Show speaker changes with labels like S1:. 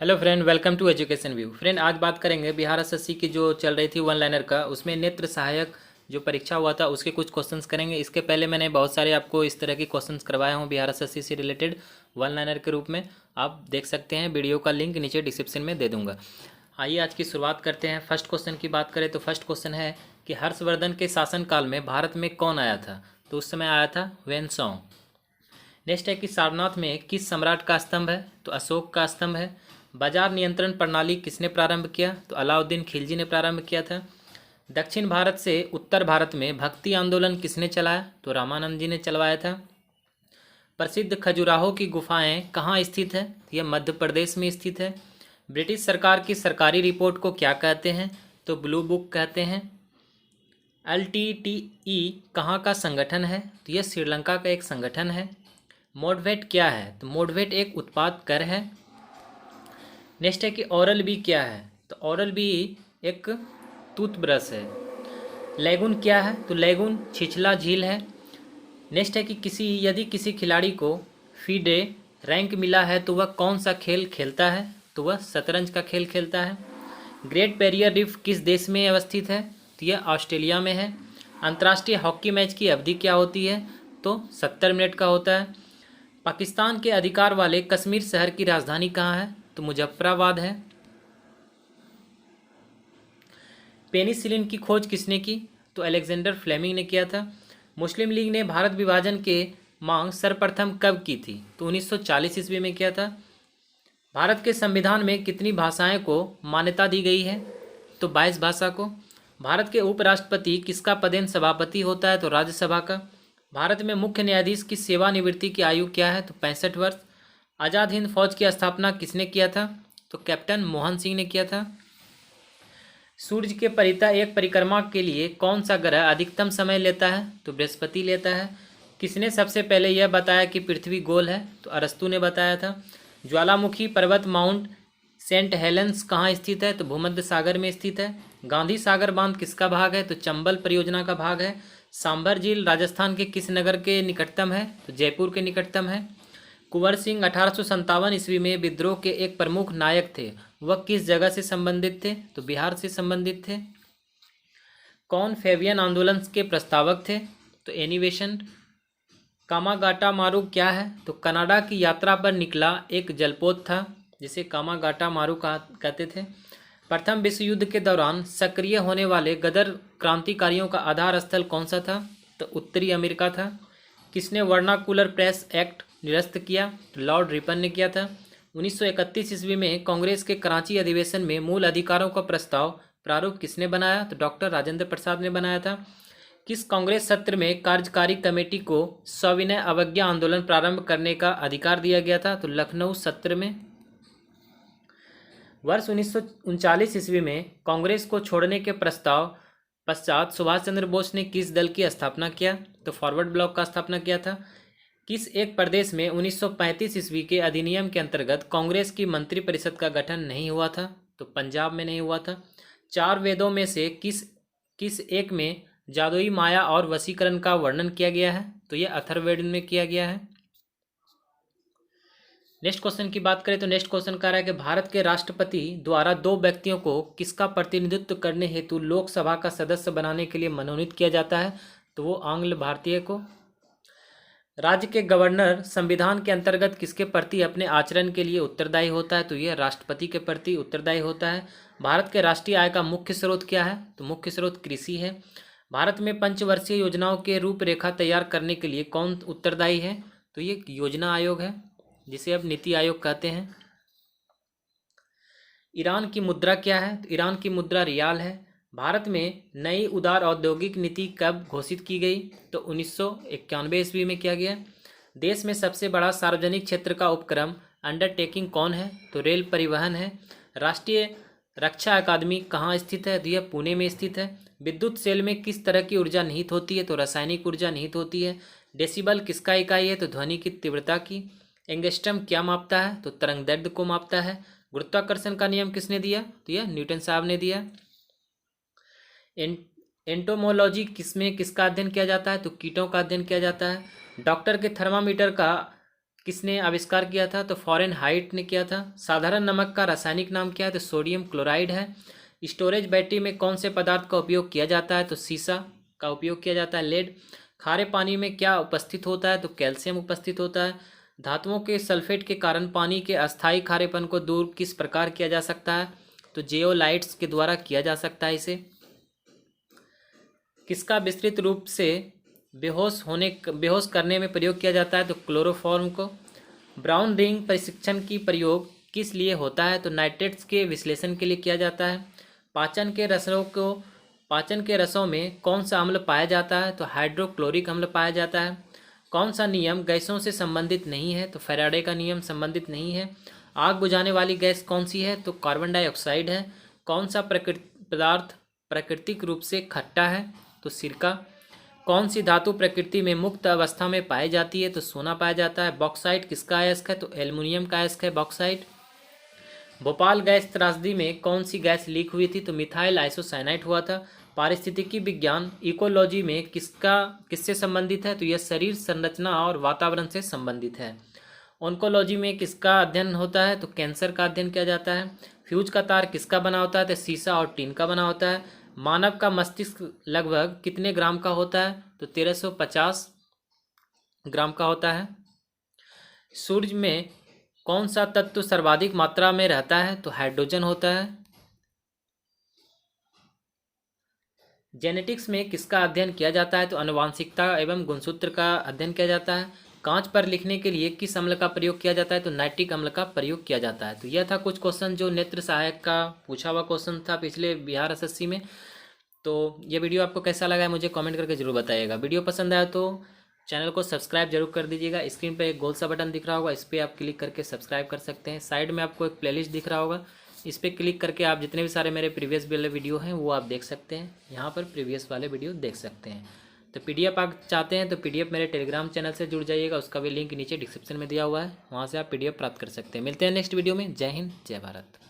S1: Hello friend, welcome to education view. Friend, आज बात करेंगे बिहार एसएससी की जो चल रही थी वन लाइनर का, उसमें नेत्र सहायक जो परीक्षा हुआ था उसके कुछ क्वेश्चंस करेंगे। इसके पहले मैंने बहुत सारे आपको इस तरह के क्वेश्चंस करवाए हूँ बिहार एसएससी से रिलेटेड वन लाइनर के रूप में। आप देख सकते हैं, वीडियो का लिंक नीचे डिस्क्रिप्शन में दे दूंगा। आइए आज की शुरुआत करते हैं। फर्स्ट क्वेश्चन की बात करें तो फर्स्ट क्वेश्चन है कि हर्षवर्धन के शासनकाल में भारत में कौन आया था? तो उस समय आया था वेनसोंग। नेक्स्ट है कि सारनाथ में किस सम्राट का स्तंभ है? तो अशोक का स्तंभ है। बाजार नियंत्रण प्रणाली किसने प्रारंभ किया? तो अलाउद्दीन खिलजी ने प्रारंभ किया था। दक्षिण भारत से उत्तर भारत में भक्ति आंदोलन किसने चलाया? तो रामानंद जी ने चलवाया था। प्रसिद्ध खजुराहो की गुफाएं कहाँ स्थित है? यह मध्य प्रदेश में स्थित है। ब्रिटिश सरकार की सरकारी रिपोर्ट को क्या कहते हैं? तो ब्लू बुक कहते हैं। LTTE कहाँ का संगठन है? तो यह श्रीलंका का एक संगठन है। मोडवेट क्या है? तो मोडवेट एक उत्पाद कर है। नेक्स्ट है कि ओरल बी क्या है? तो ओरल बी एक टूथब्रश है। लेगुन क्या है? तो लेगुन छिछला झील है। नेक्स्ट है कि यदि किसी खिलाड़ी को फीडे रैंक मिला है तो वह कौन सा खेल खेलता है? तो वह शतरंज का खेल खेलता है। ग्रेट बैरियर रीफ किस देश में अवस्थित है? तो यह ऑस्ट्रेलिया में है। अंतर्राष्ट्रीय हॉकी मैच की अवधि क्या होती है? तो 70 मिनट का होता है। पाकिस्तान के अधिकार वाले कश्मीर शहर की राजधानी कहाँ है? तो मुजफ्फराबाद है। पेनिसिलिन की खोज किसने की? तो अलेक्जेंडर फ्लेमिंग ने किया था। मुस्लिम लीग ने भारत विभाजन के मांग सर्वप्रथम कब की थी? तो 1940 ईस्वी में किया था। भारत के संविधान में कितनी भाषाएं को मान्यता दी गई है? तो 22 भाषा को। भारत के उपराष्ट्रपति किसका पदेन सभापति होता है? तो राज्यसभा का। भारत में मुख्य न्यायाधीश की सेवानिवृत्ति की आयु क्या है? तो 65 वर्ष। आज़ाद हिंद फौज की स्थापना किसने किया था? तो कैप्टन मोहन सिंह ने किया था। सूर्य के परितः एक परिक्रमा के लिए कौन सा ग्रह अधिकतम समय लेता है? तो बृहस्पति लेता है। किसने सबसे पहले यह बताया कि पृथ्वी गोल है? तो अरस्तू ने बताया था। ज्वालामुखी पर्वत माउंट सेंट हेलेंस कहाँ स्थित है? तो भूमध्य सागर में स्थित है। गांधी सागर बांध किसका भाग है? तो चंबल परियोजना का भाग है। सांभर झील राजस्थान के किस नगर के निकटतम है? तो जयपुर के निकटतम है। कुंवर सिंह 1857 ईस्वी में विद्रोह के एक प्रमुख नायक थे। वह किस जगह से संबंधित थे? तो बिहार से संबंधित थे। कौन फेबियन आंदोलन के प्रस्तावक थे? तो एनिवेशन। कामागाटा मारू क्या है? तो कनाडा की यात्रा पर निकला एक जलपोत था जिसे कामागाटा मारू कहते थे। प्रथम विश्व युद्ध के दौरान सक्रिय होने वाले गदर क्रांतिकारियों का आधार स्थल कौन सा था? तो उत्तरी अमेरिका था। किसने वर्नाकुलर प्रेस एक्ट निरस्त किया? तो लॉर्ड रिपन ने किया था। 1931 ईस्वी में कांग्रेस के कराची अधिवेशन में मूल अधिकारों का प्रस्ताव प्रारूप किसने बनाया? तो डॉक्टर राजेंद्र प्रसाद ने बनाया था। किस कांग्रेस सत्र में कार्यकारी कमेटी को सविनय अवज्ञा आंदोलन प्रारंभ करने का अधिकार दिया गया था? तो लखनऊ सत्र में। वर्ष 1939 ईस्वी में कांग्रेस को छोड़ने के प्रस्ताव पश्चात सुभाष चंद्र बोस ने किस दल की स्थापना किया? तो फॉरवर्ड ब्लॉक का स्थापना किया था। किस एक प्रदेश में 1935 ईस्वी के अधिनियम के अंतर्गत कांग्रेस की मंत्रिपरिषद का गठन नहीं हुआ था? तो पंजाब में नहीं हुआ था। चार वेदों में से किस किस एक में जादुई माया और वशीकरण का वर्णन किया गया है? तो यह अथर्ववेद में किया गया है। नेक्स्ट क्वेश्चन की बात करें तो नेक्स्ट क्वेश्चन कह रहा है कि भारत के राष्ट्रपति द्वारा दो व्यक्तियों को किसका प्रतिनिधित्व करने हेतु लोकसभा का सदस्य बनाने के लिए मनोनीत किया जाता है? तो वो आंग्ल भारतीय को। राज्य के गवर्नर संविधान के अंतर्गत किसके प्रति अपने आचरण के लिए उत्तरदायी होता है? तो यह राष्ट्रपति के प्रति उत्तरदायी होता है। भारत के राष्ट्रीय आय का मुख्य स्रोत क्या है? तो मुख्य स्रोत कृषि है। भारत में पंचवर्षीय योजनाओं के रूपरेखा तैयार करने के लिए कौन उत्तरदायी है? तो ये योजना आयोग है, जिसे अब नीति आयोग कहते हैं। ईरान की मुद्रा क्या है? तो ईरान की मुद्रा रियाल है। भारत में नई उदार औद्योगिक नीति कब घोषित की गई? तो 1991 ईस्वी में किया गया। देश में सबसे बड़ा सार्वजनिक क्षेत्र का उपक्रम अंडरटेकिंग कौन है? तो रेल परिवहन है। राष्ट्रीय रक्षा अकादमी कहाँ स्थित है? तो यह पुणे में स्थित है। विद्युत सेल में किस तरह की ऊर्जा निहित होती है? तो रासायनिक ऊर्जा निहित होती है। डेसिबल किसका इकाई है? तो ध्वनि की तीव्रता की। एंगस्ट्रम क्या मापता है? तो तरंग दैर्ध्य को मापता है। गुरुत्वाकर्षण का नियम किसने दिया? तो यह न्यूटन साहब ने दिया। एंटोमोलॉजी किसमें किसका अध्ययन किया जाता है? तो कीटों का अध्ययन किया जाता है। डॉक्टर के थर्मामीटर का किसने आविष्कार किया था? तो फ़ारेनहाइट ने किया था। साधारण नमक का रासायनिक नाम क्या है? तो सोडियम क्लोराइड है। स्टोरेज बैटरी में कौन से पदार्थ का उपयोग किया जाता है? तो सीसा का उपयोग किया जाता है। लेड। खारे पानी में क्या उपस्थित होता है? तो कैल्शियम उपस्थित होता है। धातुओं के सल्फेट के कारण पानी के अस्थायी खारेपन को दूर किस प्रकार किया जा सकता है? तो जेओलाइट्स के द्वारा किया जा सकता है इसे। किसका विस्तृत रूप से बेहोश करने में प्रयोग किया जाता है? तो क्लोरोफॉर्म को। ब्राउन रिंग परीक्षण की प्रयोग किस लिए होता है? तो नाइट्रेट्स के विश्लेषण के लिए किया जाता है। पाचन के रसों में कौन सा अम्ल पाया जाता है? तो हाइड्रोक्लोरिक अम्ल पाया जाता है। कौन सा नियम गैसों से संबंधित नहीं है? तो फैराडे का नियम संबंधित नहीं है। आग बुझाने वाली गैस कौन सी है? तो कार्बन डाइऑक्साइड है। कौन सा पदार्थ प्राकृतिक रूप से खट्टा है? तो सिरका। कौन सी धातु प्रकृति में मुक्त अवस्था में पाई जाती है? तो सोना पाया जाता है। बॉक्साइट किसका अयस्क है? तो एल्युमिनियम का अयस्क है बॉक्साइट। भोपाल गैस त्रासदी में कौन सी गैस लीक हुई थी? तो मिथाइल आइसोसाइनाइड हुआ था। पारिस्थितिकी विज्ञान इकोलॉजी में किससे संबंधित है? तो यह शरीर संरचना और वातावरण से संबंधित है। ऑन्कोलॉजी में किसका अध्ययन होता है? तो कैंसर का अध्ययन किया जाता है। फ्यूज का तार किसका बना होता है? तो सीसा और टीन का बना होता है। मानव का मस्तिष्क लगभग कितने ग्राम का होता है? तो 1350 ग्राम का होता है। सूर्य में कौन सा तत्व सर्वाधिक मात्रा में रहता है? तो हाइड्रोजन होता है। जेनेटिक्स में किसका अध्ययन किया जाता है? तो आनुवांशिकता एवं गुणसूत्र का अध्ययन किया जाता है। कांच पर लिखने के लिए किस अम्ल का प्रयोग किया जाता है? तो नाइट्रिक अम्ल का प्रयोग किया जाता है। तो यह था कुछ क्वेश्चन जो नेत्र सहायक का पूछा हुआ क्वेश्चन था पिछले बिहार एसएससी में। तो ये वीडियो आपको कैसा लगा है मुझे कमेंट करके जरूर बताइएगा। वीडियो पसंद आया तो चैनल को सब्सक्राइब जरूर कर दीजिएगा। स्क्रीन पे एक गोल सा बटन दिख रहा होगा, इस पर आप क्लिक करके सब्सक्राइब कर सकते हैं। साइड में आपको एक प्लेलिस्ट दिख रहा होगा, इस पर क्लिक करके आप जितने भी सारे मेरे प्रीवियस वाले वीडियो हैं वो आप देख सकते हैं। यहाँ पर प्रीवियस वाले वीडियो देख सकते हैं। तो PDF आप चाहते हैं तो PDF मेरे टेलीग्राम चैनल से जुड़ जाइएगा, उसका भी लिंक नीचे डिस्क्रिप्शन में दिया हुआ है, वहाँ से आप PDF प्राप्त कर सकते हैं। मिलते हैं नेक्स्ट वीडियो में। जय हिंद, जय भारत।